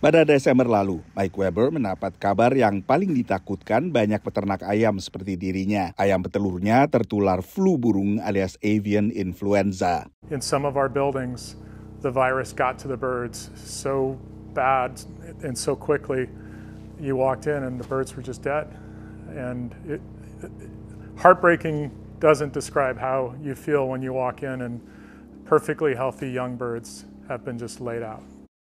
Pada Desember lalu, Mike Weber mendapat kabar yang paling ditakutkan banyak peternak ayam seperti dirinya. Ayam petelurnya tertular flu burung alias avian influenza. In some of our buildings, the virus got to the birds so bad and so quickly. You walked in and the birds were just dead. And heartbreaking doesn't describe how you feel when you walk in and perfectly healthy young birds have been just laid out.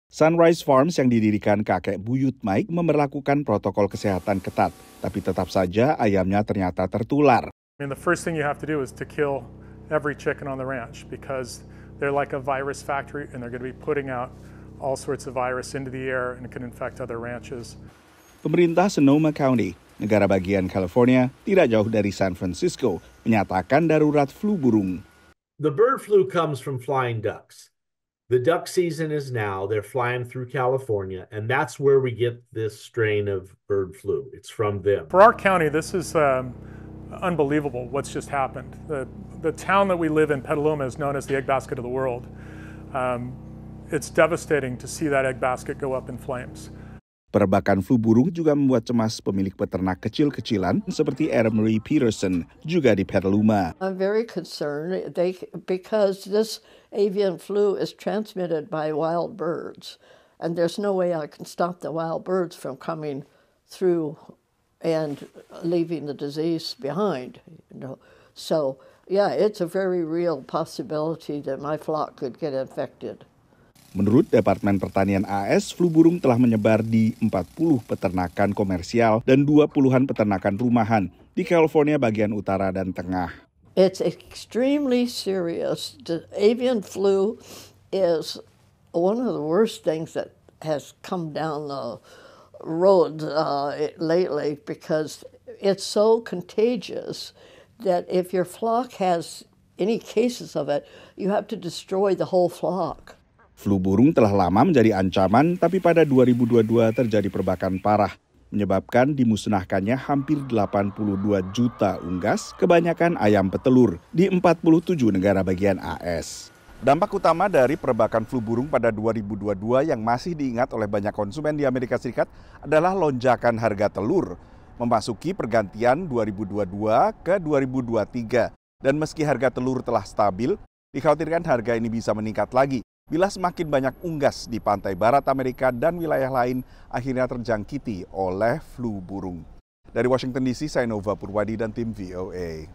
Sunrise Farms yang didirikan kakek buyut Mike memberlakukan protokol kesehatan ketat, tapi tetap saja ayamnya ternyata tertular. The first thing you have to do is to kill every chicken on the ranch because they're like a virus factory and they're going to be putting out all sorts of virus into the air and it can infect other ranches. Pemerintah Sonoma County, negara bagian California, tidak jauh dari San Francisco, menyatakan darurat flu burung. The bird flu comes from flying ducks. The duck season is now. They're flying through California, and that's where we get this strain of bird flu. It's from them. For our county, this is unbelievable what's just happened. The town that we live in, Petaluma, is known as the egg basket of the world. It's devastating to see that egg basket go up in flames. Perebakan flu burung juga membuat cemas pemilik peternak kecil-kecilan seperti Marie Peterson juga di Petaluma. I'm very concerned because this avian flu is transmitted by wild birds, and there's no way I can stop the wild birds from coming through and leaving the disease behind. So, yeah, it's a very real possibility that my flock could get infected. Menurut Departmen Pertanian AS, flu burung telah menyebar di 40 peternakan komersial dan 20-an peternakan rumahan di California bagian utara dan tengah. It's extremely serious. The avian flu is one of the worst things that has come down the road lately because it's so contagious that if your flock has any cases of it, you have to destroy the whole flock. Flu burung telah lama menjadi ancaman, tapi pada 2022 terjadi perbakan parah, menyebabkan dimusnahkannya hampir 82 juta unggas, kebanyakan ayam petelur, di 47 negara bagian AS. Dampak utama dari perbakan flu burung pada 2022 yang masih diingat oleh banyak konsumen di Amerika Serikat adalah lonjakan harga telur, memasuki pergantian 2022 ke 2023. Dan meski harga telur telah stabil, dikhawatirkan harga ini bisa meningkat lagi bila semakin banyak unggas di pantai barat Amerika dan wilayah lain akhirnya terjangkiti oleh flu burung. Dari Washington DC, saya Nova Purwadi dan tim VOA.